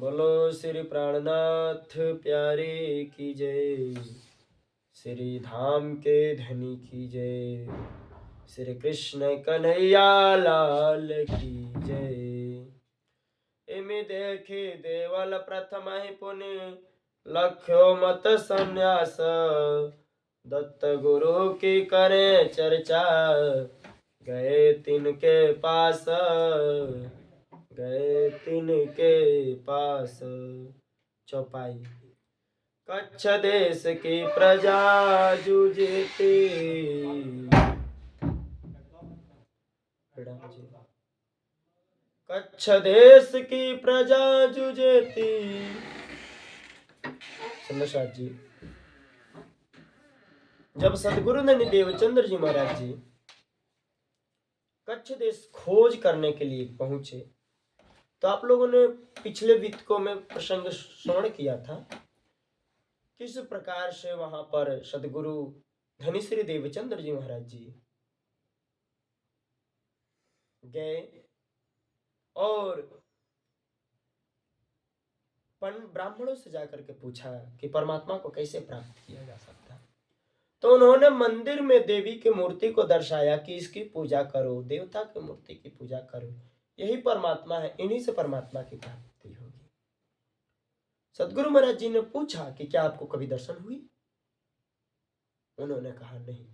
बोलो श्री प्राणनाथ प्यारे की जय। श्री धाम के धनी की जय। श्री कृष्ण कन्हैया लाल की जय। इमि देखे देवल प्रथम ही पुण्य लख्यो मत संन्यास। दत्त गुरु की करें चर्चा गए तिनके पास। गए तिनके पास। चौपाई। कच्छ देश की प्रजा जूझती। कच्छ देश की प्रजा जूझती। चंद्रशेखर जी, जब सदगुरु नंद देवचंद्र जी महाराज जी कच्छ देश खोज करने के लिए पहुंचे, तो आप लोगों ने पिछले वितकों में प्रसंग श्रवण किया था किस प्रकार से वहां पर सदगुरु धनी श्री देवचंद्र जी महाराज जी गए और ब्राह्मणों से जाकर के पूछा कि परमात्मा को कैसे प्राप्त किया जा सकता है। तो उन्होंने मंदिर में देवी की मूर्ति को दर्शाया कि इसकी पूजा करो, देवता की मूर्ति की पूजा करो, यही परमात्मा है, इन्हीं से परमात्मा की प्राप्ति होगी। सदगुरु महाराज जी ने पूछा कि क्या आपको कभी दर्शन हुई? उन्होंने कहा नहीं।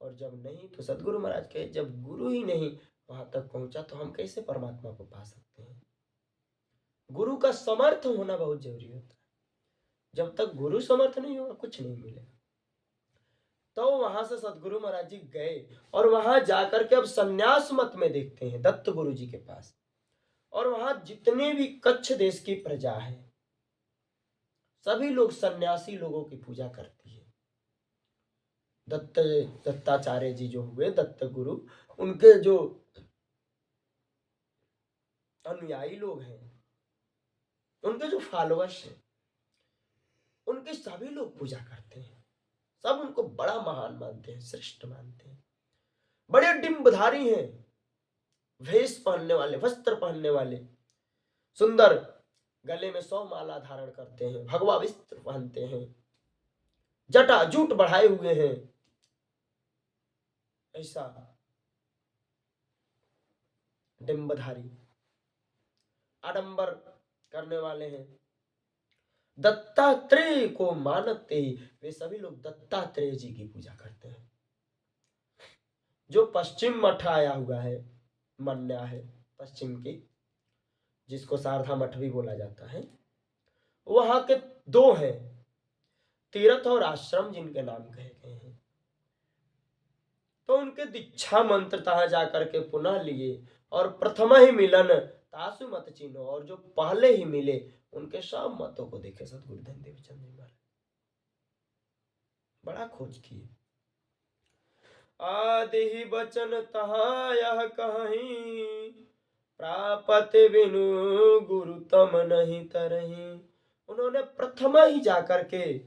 और जब नहीं तो सदगुरु महाराज कहे जब गुरु ही नहीं वहां तक पहुंचा तो हम कैसे परमात्मा को पा सकते हैं? गुरु का समर्थ होना बहुत जरूरी होता है। जब तक गुरु समर्थ नहीं होगा कुछ नहीं मिलेगा। तो वहां से सदगुरु महाराज जी गए और वहां जाकर के अब संन्यास मत में देखते हैं दत्त गुरु जी के पास। और वहां जितने भी कच्छ देश की प्रजा है सभी लोग सन्यासी लोगों की पूजा करती है। दत्ताचार्य जी जो हुए दत्त गुरु, उनके जो अनुयायी लोग हैं, उनके जो फॉलोअर्स हैं, उनके सभी लोग पूजा करते हैं। सब उनको बड़ा महान मानते हैं, श्रेष्ठ मानते हैं। बड़े डिंबधारी हैं, वेश पहनने वाले, वस्त्र पहनने वाले, सुंदर, गले में 100 माला धारण करते हैं, भगवा वस्त्र पहनते हैं, जटा जूट बढ़ाए हुए हैं। ऐसा डिंबधारी आडंबर करने वाले हैं। दत्तात्रेय को मानते ही वे सभी लोग दत्तात्रेय जी की पूजा करते हैं। जो पश्चिम मठ आया हुआ है, मन्या है पश्चिम की, जिसको शारदा मठ भी बोला जाता है, वहां के 2 हैं, तीर्थ और आश्रम जिनके नाम कहे गए हैं। तो उनके दीक्षा मंत्र तहां जाकर के पुनः लिए और प्रथम ही मिलन तासु मत चिन्हो, और जो पहले ही मिले उनके सब मतों को देखे सदगुरु धन देवचंद जी महाराज बड़ा खोज किए। आदि ही बचन तहां यह कहीं प्रापत बिनु गुरु तम नहीं तरही। उन्होंने प्रथम ही जाकर के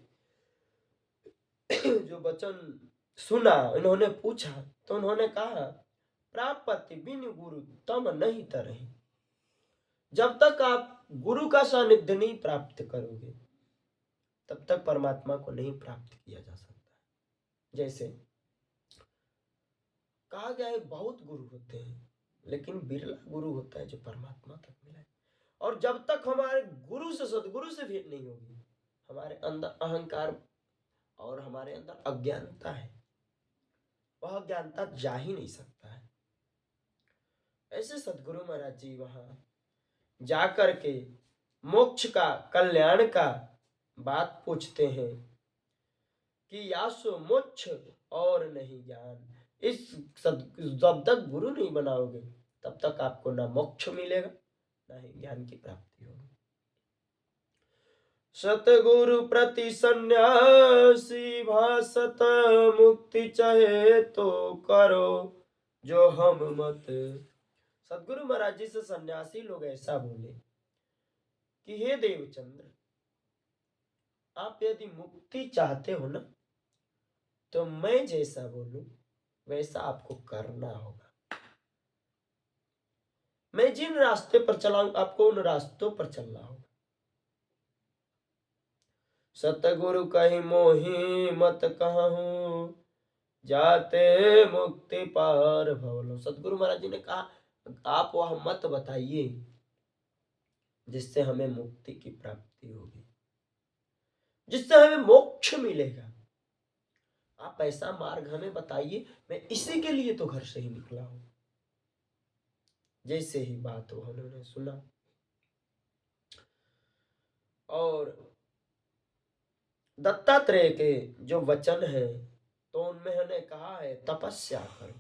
जो वचन सुना, उन्होंने पूछा तो उन्होंने कहा प्रापति बिनु गुरु तम नहीं तरही। जब तक आप गुरु का सानिध्य नहीं प्राप्त करोगे तब तक परमात्मा को नहीं प्राप्त किया जा सकता। जैसे कहा गया है बहुत गुरु होते हैं लेकिन बिरला गुरु होता है जो परमात्मा तक मिलाए। और जब तक हमारे गुरु से सदगुरु से भेंट नहीं होगी, हमारे अंदर अहंकार और हमारे अंदर अज्ञानता है, वह अज्ञानता जा ही नहीं सकता है। ऐसे सदगुरु महाराज जी वहां जाकर के मोक्ष का, कल्याण का बात पूछते हैं कि यासो मोक्ष और नहीं ज्ञान। जब तक गुरु नहीं बनाओगे तब तक आपको ना मोक्ष मिलेगा ना ही ज्ञान की प्राप्ति होगी। सतगुरु प्रति सन्यासी भासत मुक्ति चाहे तो करो जो हम मत। सदगुरु महाराज जी से सन्यासी लोग ऐसा बोले कि हे देवचंद्र, आप यदि मुक्ति चाहते हो ना तो मैं जैसा बोलूं वैसा आपको करना होगा। मैं जिन रास्ते पर चलाऊं आपको उन रास्तों पर चलना होगा। सतगुरु कहि मोहि मत कहूँ, जाते मुक्ति पार भवलो। सतगुरु महाराज जी ने कहा आप वह मत बताइए जिससे हमें मुक्ति की प्राप्ति होगी, जिससे हमें मोक्ष मिलेगा। आप ऐसा मार्ग हमें बताइए, मैं इसी के लिए तो घर से ही निकला हूं। जैसे ही बात हो उन्होंने सुना और दत्तात्रेय के जो वचन है तो उनमें उन्हें कहा है तपस्या करो,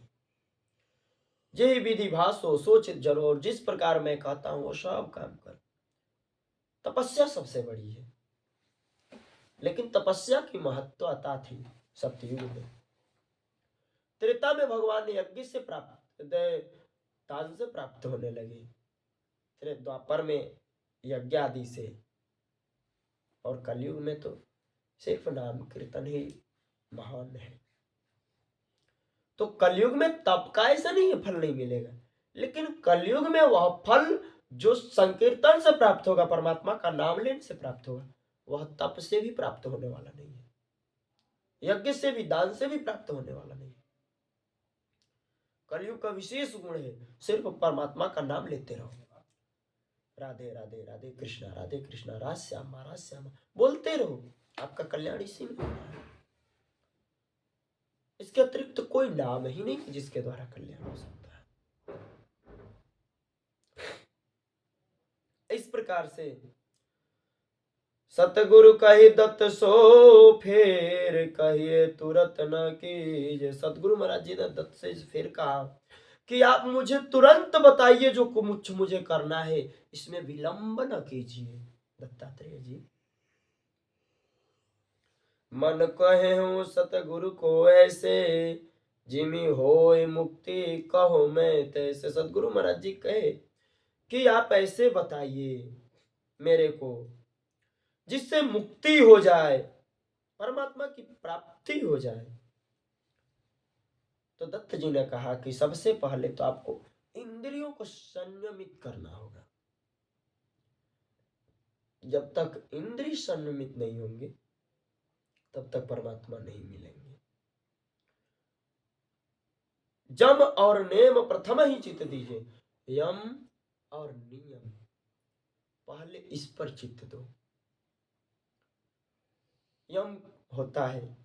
जे विधि भाषो सोचित जरो, और जिस प्रकार मैं कहता हूं वो सब काम कर। तपस्या सबसे बड़ी है, लेकिन तपस्या की महत्वता थी सतयुग में। त्रेता में भगवान यज्ञ से प्राप्त दान से प्राप्त होने लगे, फिर द्वापर में यज्ञ आदि से, और कलयुग में तो सिर्फ नाम कीर्तन ही महान है। तो कलयुग में तप का ऐसा नहीं है फल नहीं मिलेगा, लेकिन कलयुग में वह फल जो संकीर्तन से प्राप्त होगा, परमात्मा का नाम लेने से प्राप्त होगा, वह तप से भी प्राप्त होने वाला नहीं है, यज्ञ से भी दान से भी प्राप्त होने वाला नहीं है। कलयुग का विशेष गुण है सिर्फ परमात्मा का नाम लेते रहो, राधे राधे राधे कृष्णा राधे श्यामा बोलते रहो, आपका कल्याण इसी में होना है। इसके अतिरिक्त तो कोई नाम ही नहीं जिसके द्वारा कल्याण हो सकता है। इस प्रकार से सतगुरु कही दत्त सो फेर, कहिए तुरंत न कीजिए। सतगुरु महाराज जी ने दत्त से फिर कहा कि आप मुझे तुरंत बताइए जो कुछ मुझे करना है, इसमें विलंब न कीजिए। दत्तात्रेय जी मन कहे हूँ सतगुरु को ऐसे, जिमी होय मुक्ति कहो मैं तैसे। सतगुरु महाराज जी कहे कि आप ऐसे बताइए मेरे को जिससे मुक्ति हो जाए, परमात्मा की प्राप्ति हो जाए। तो दत्त जी ने कहा कि सबसे पहले तो आपको इंद्रियों को संयमित करना होगा। जब तक इंद्रिय संयमित नहीं होंगे तब तक परमात्मा नहीं मिलेंगे। जम और नेम प्रथम ही चित्त दीजिए, यम और नियम पहले इस पर चित्त दो। यम होता है,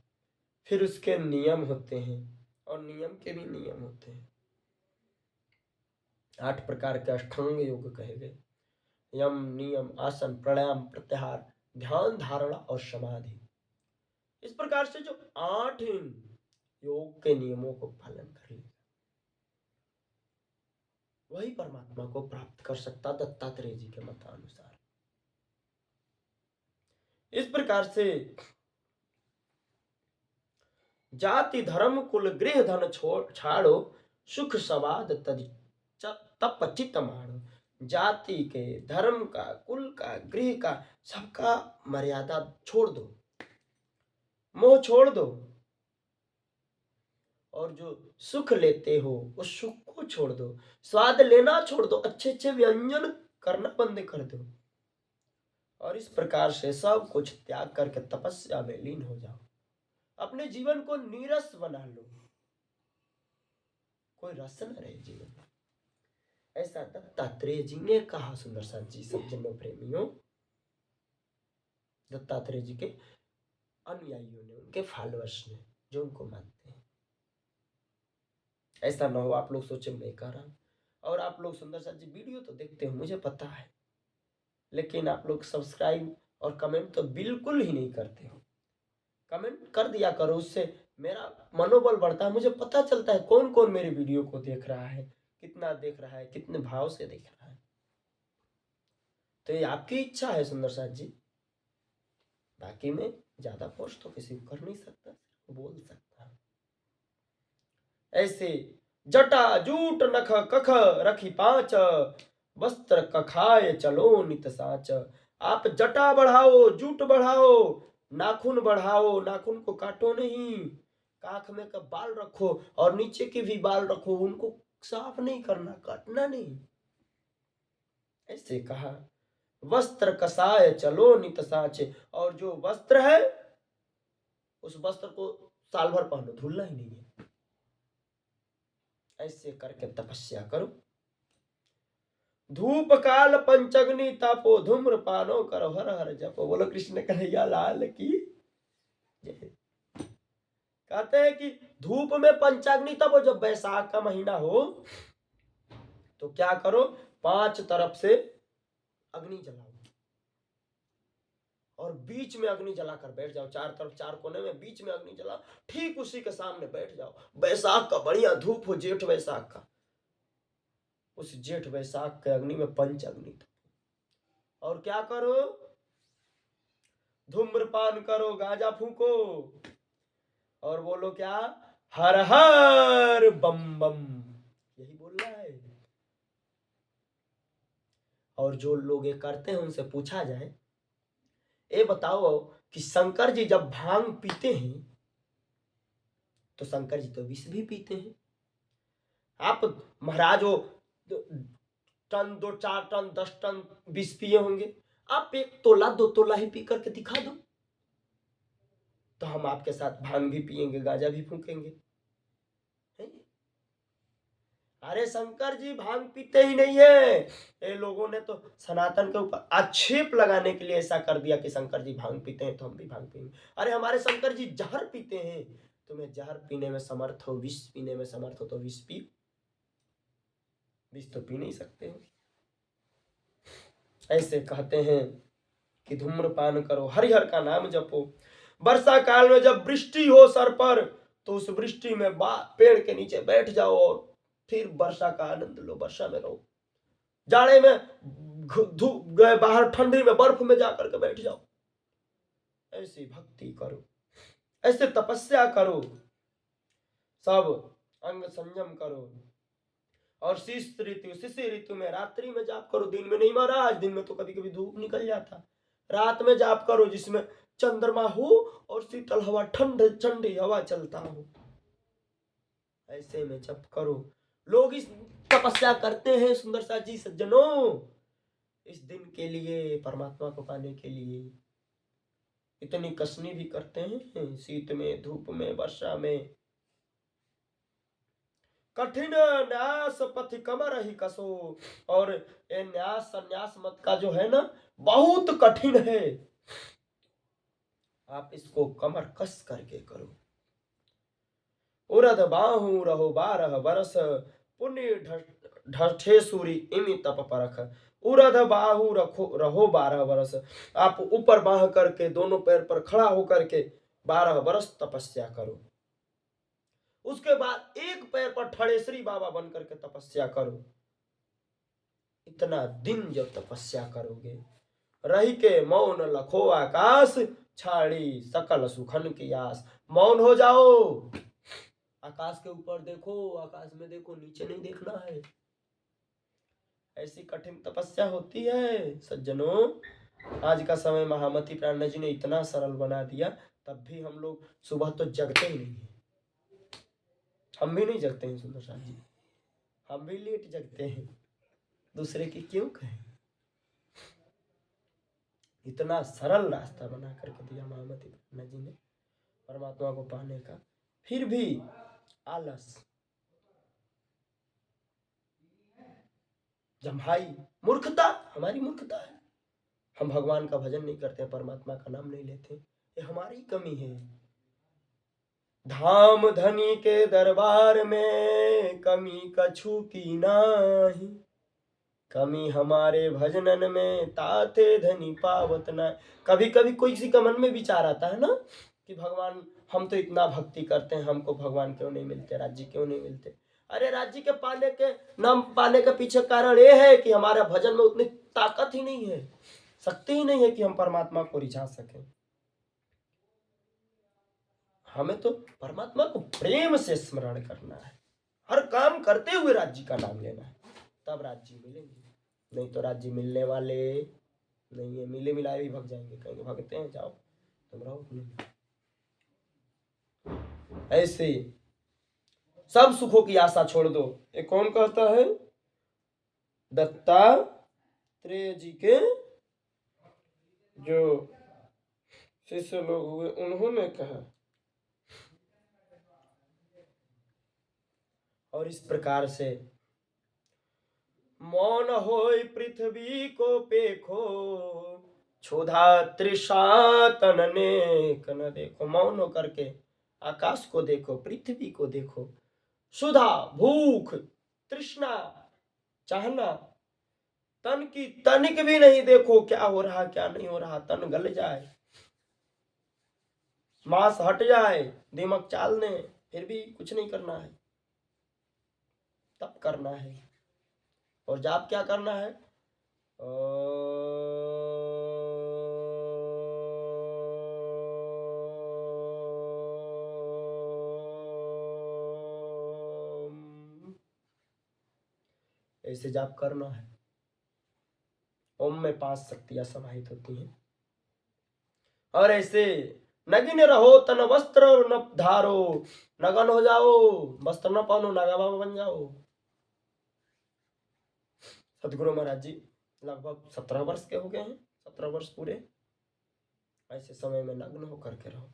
फिर उसके नियम होते हैं, और नियम के भी नियम होते हैं। 8 प्रकार के अष्टांग योग कहे गए, यम नियम आसन प्राणायाम प्रत्याहार ध्यान धारणा और समाधि। इस प्रकार से जो 8 योग के नियमों को पालन कर ले वही परमात्मा को प्राप्त कर सकता, दत्तात्रेय जी के मतानुसार। इस प्रकार से जाति धर्म कुल गृह धन छाड़ो, सुख सवाद तप चित मारो। जाति के, धर्म का, कुल का, गृह का, सबका मर्यादा छोड़ दो, मोह छोड़ दो, और जो सुख लेते हो उस सुख को छोड़ दो, स्वाद लेना छोड़ दो, अच्छे अच्छे व्यंजन करना बंद कर दो, और इस प्रकार से सब कुछ त्याग करके तपस्या में लीन हो जाओ। अपने जीवन को नीरस बना लो, कोई रस न रहे जीवन में। ऐसा दत्तात्रेय जी ने कहा। सुंदर साथ जी, सज्जनों प्रेमियों, दत्तात्रेय जी के अनुयायियों ने, उनके फॉलोअर्स ने, जो उनको मानते हैं। ऐसा ना हो आप लोग सोचे मैं कह रहा हूं, और आप लोग सुंदर साथ जी वीडियो तो देखते हो मुझे पता है, लेकिन आप लोग सब्सक्राइब और कमेंट तो बिल्कुल ही नहीं करते हो। कमेंट कर दिया करो, उससे मेरा मनोबल बढ़ता है, मुझे पता चलता है कौन कौन मेरी वीडियो को देख रहा है, कितना देख रहा है, कितने भाव से देख रहा है। तो ये आपकी इच्छा है सुंदर साथ जी, बाकी मैं ज्यादा पोस्ट तो किसी को कर नहीं सकता, बोल सकता। ऐसे जटा जूट नख कख रखी 5, वस्त्र कखाए चलो नित साच। आप जटा बढ़ाओ, जूट बढ़ाओ, नाखून बढ़ाओ, नाखून को काटो नहीं, काख में का बाल रखो, और नीचे के भी बाल रखो, उनको साफ नहीं करना, काटना नहीं। ऐसे कहा। वस्त्र कसाय चलो नित साचे, और जो वस्त्र है उस वस्त्र को साल भर पहनो, धुलना ही नहीं है। ऐसे करके तपस्या करो। धूप काल पंचग्नि तापो धूम्रपानो करो हर हर जपो। बोलो कृष्ण कन्हैया लाल की जय। कहते हैं कि धूप में पंचाग्नि तपो, जब बैसाख का महीना हो तो क्या करो, 5 तरफ से अग्नि जलाओ और बीच में अग्नि जलाकर बैठ जाओ। 4 तरफ 4 कोने में बीच में अग्नि जलाओ, ठीक उसी के सामने बैठ जाओ। बैसाख का बढ़िया धूप हो, जेठ बैसाख का, उस जेठ बैसाख के अग्नि में पंच अग्नि। और क्या करो, धूम्रपान करो, गांजा फूको और बोलो क्या, हर हर बम बम, यही बोल रहा है। और जो लोग ये करते हैं उनसे पूछा जाए, ये बताओ कि शंकर जी जब भांग पीते हैं तो शंकर जी तो विष भी पीते हैं। आप महाराज हो, टन 2 4 टन 10 टन विष पिए होंगे, आप 1 तोला 2 तोला ही पी करके दिखा दो, तो हम आपके साथ भांग भी पिएंगे, गांजा भी फूकेंगे। अरे शंकर जी भांग पीते ही नहीं है। ये लोगों ने तो सनातन के ऊपर आक्षेप लगाने के लिए ऐसा कर दिया कि शंकर जी भांग पीते हैं तो हम भी भांग पिएंगे। अरे हमारे शंकर जी जहर पीते हैं, तुम्हें जहर पीने में समर्थ हो, विष पीने में समर्थ हो तो विष पी, विष तो पी नहीं सकते हो। ऐसे कहते हैं कि धूम्रपान करो, हरिहर का नाम जपो। वर्षा काल में जब वृष्टि हो सर पर तो उस वृष्टि में पेड़ के नीचे बैठ जाओ और फिर वर्षा का आनंद लो, वर्षा में रहो। जाड़े में धूप गए बाहर, ठंडी में बर्फ में जाकर के बैठ जाओ। ऐसी भक्ति करो, ऐसे तपस्या करो, सब अंग संयम करो। और शिशि ऋतु में रात्रि में जाप करो, दिन में नहीं महाराज, दिन में तो कभी कभी धूप निकल जाता। रात में जाप करो जिसमें चंद्रमा हो और शीतल हवा, ठंडी हवा चलता हो, ऐसे में जप करो। लोग इस तपस्या करते हैं सुंदर सा जी सज्जनों, इस दिन के लिए, परमात्मा को पाने के लिए इतनी कसनी भी करते हैं, शीत में, धूप में, वर्षा में। कठिन न्यास पथि कमर ही कसो, और ये न्यास संन्यास मत का जो है ना, बहुत कठिन है, आप इसको कमर कस करके करो। उरध बाहु रहो 12 बरस, पुण्य ढठे सूरी इमि तप परख। उरध बाहु रहो 12 बरस, आप ऊपर बाह करके दोनों पैर पर खड़ा होकर के 12 बरस तपस्या करो। उसके बाद एक पैर पर ठड़ेश्वरी बाबा बन करके तपस्या करो। इतना दिन जब तपस्या करोगे, रही के मौन लखो आकाश, छाड़ी सकल सुखन की आस। मौन हो जाओ, आकाश के ऊपर देखो, आकाश में देखो, नीचे नहीं देखना है। ऐसी कठिन तपस्या होती है सज्जनों। आज का समय महामती प्राणनाथ जी ने इतना सरल बना दिया, तब भी हम लोग सुबह तो जगते ही नहीं है। हम भी नहीं जगते हैं सुंदर साथ जी, हम भी लेट जगते हैं, दूसरे की क्यों कहें। इतना सरल रास्ता बना करके दिया महामती प्राणनाथ जी ने परमात्मा को पाने का, फिर भी आलस, जम्हाई, मूर्खता, हमारी मूर्खता है। हम भगवान का भजन नहीं करते, परमात्मा का नाम नहीं लेते, ये हमारी कमी है। धाम धनी के दरबार में कमी कछु की नाही, कमी हमारे भजनन में ताते धनी पावत ना। कभी कभी कोई किसी का मन में विचार आता है ना कि भगवान, हम तो इतना भक्ति करते हैं, हमको भगवान क्यों नहीं मिलते, राज्य क्यों नहीं मिलते। अरे राज्य के पाने के, नाम पाने के पीछे कारण ये है कि हमारे भजन में उतनी ताकत ही नहीं है, शक्ति ही नहीं है कि हम परमात्मा को रिझा सकें। हमें तो परमात्मा को प्रेम से स्मरण करना है, हर काम करते हुए राज्य का नाम लेना है, तब राज्य मिलेंगे, नहीं तो राज्य मिलने वाले नहीं है। मिले मिलाए भी भग जाएंगे, कहेंगे भगते हैं, जाओ तुम रहो। ऐसे सब सुखों की आशा छोड़ दो। ये कौन कहता है? दत्तात्रेय जी के जो शिष्य लोग हुए उन्होंने कहा। और इस प्रकार से मौन होय पृथ्वी को पेखो, क्षुधा तृषा तन नेक न देखो। मौन होकर के आकाश को देखो, पृथ्वी को देखो, क्षुधा भूख तृष्णा चाहना, तन की तनिक भी नहीं देखो क्या हो रहा क्या नहीं हो रहा। तन गल जाए, मांस हट जाए, दिमाग चाल ने, फिर भी कुछ नहीं करना है, तब करना है। और जाप क्या करना है? ऐसे जाप करना है। ओम में 5 शक्तियां समाहित होती हैं। और ऐसे नगिन रहो तन वस्त्र न धारो, नगन हो जाओ, वस्त्र न पहनो, नागा बाबा बन जाओ। सतगुरु महाराज जी लगभग 17 वर्ष के हो गए हैं, 17 वर्ष पूरे। ऐसे समय में नग्न होकर के रहो।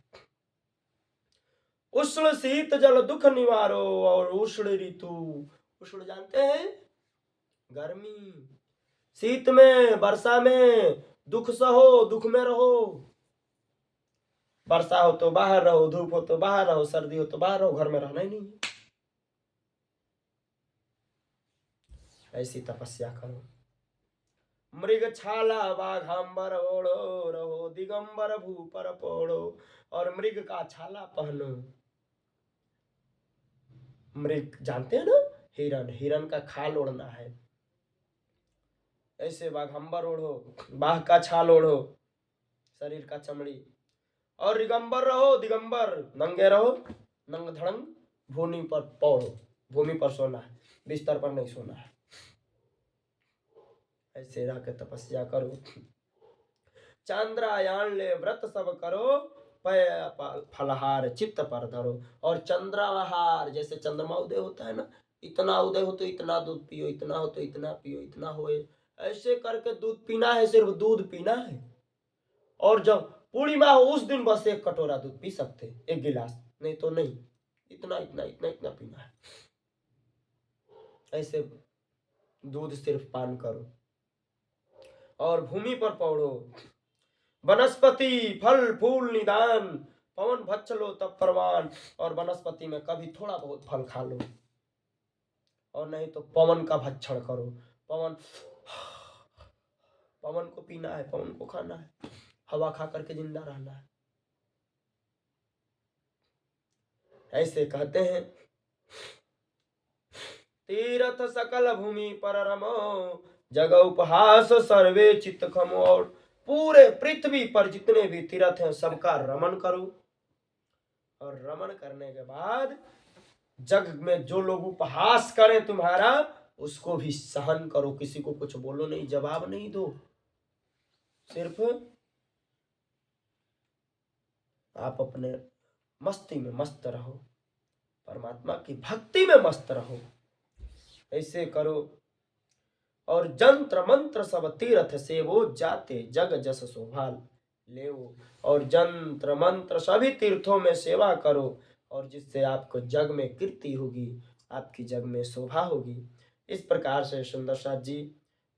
उष्ण शीत जल दुख निवारो, और उष्ण ऋतु, उष्ण जानते हैं गर्मी, शीत में वर्षा में दुख सहो, दुख में रहो। वर्षा हो तो बाहर रहो, धूप हो तो बाहर रहो, सर्दी हो तो बाहर रहो, घर में रहना ही नहीं। ऐसी तपस्या करो। मृग छाला बाघांबर ओढ़ो, रहो दिगंबर भू पर पोड़ो। और मृग का छाला पहनो। मृग जानते हैं ना, हिरण, हिरण का खाल ओढ़ना है। ऐसे बाघंबर ओढ़ो, बाघ का छाल ओढ़ो, शरीर का चमड़ी। और दिगंबर रहो, दिगंबर नंगे रहो, नंग धड़ंग, भूमि पर पौड़ो। भूमि पर सोना है, बिस्तर पर नहीं सोना है। ऐसे रह के तपस्या करो। चंद्रायन ले व्रत सब करो, पय फलहार चित्त पर धरो। और चंद्राहार, जैसे चंद्रमा उदय होता है ना, इतना उदय हो तो इतना दूध पियो, इतना हो तो इतना पियो, इतना होए, ऐसे करके दूध पीना है, सिर्फ दूध पीना है। और जब पूर्णिमा हो उस दिन बस 1 कटोरा दूध पी सकते, 1 गिलास, नहीं तो नहीं, इतना इतना इतना इतना पीना है। ऐसे दूध सिर्फ पान करो। और भूमि पर पौड़ो, वनस्पति फल फूल निदान, पवन भक्ष लो तब प्रवान। और वनस्पति में कभी थोड़ा बहुत फल खा लो, और नहीं तो पवन का भक्षण करो। पवन, पवन को पीना है, पवन को खाना है, हवा खा करके जिंदा रहना है। ऐसे कहते हैं, तीर्थ सकल भूमि पर रमो, जग उपहास सर्वे चित्त खमो। और पूरे पृथ्वी पर जितने भी तीर्थ हैं सबका रमण करो। और रमण करने के बाद जग में जो लोग उपहास करें तुम्हारा, उसको भी सहन करो। किसी को कुछ बोलो नहीं, जवाब नहीं दो, सिर्फ आप अपने मस्ती में मस्त रहो, परमात्मा की भक्ति में मस्त रहो। ऐसे करो। और जंत्र मंत्र सब तीर्थ से वो जाते, जग जस शोभाल लेवो। और जंत्र मंत्र सभी तीर्थों में सेवा करो, और जिससे आपको जग में कीर्ति होगी, आपकी जग में शोभा होगी। इस प्रकार से सुंदर साथ जी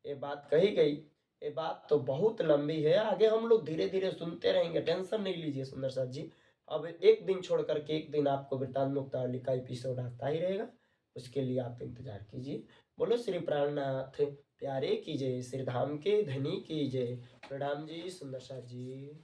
ये बात कही गई। ये बात तो बहुत लंबी है, आगे हम लोग धीरे धीरे सुनते रहेंगे, टेंशन नहीं लीजिए सुंदर साथ जी। अब एक दिन छोड़ करके एक दिन आपको वृतांत मुक्तावली का एपिसोड आता ही रहेगा, उसके लिए आप इंतजार कीजिए। बोलो श्री प्राणनाथ प्यारे की जय, श्री धाम के धनी की जय। प्रणाम जी सुंदर साथ जी।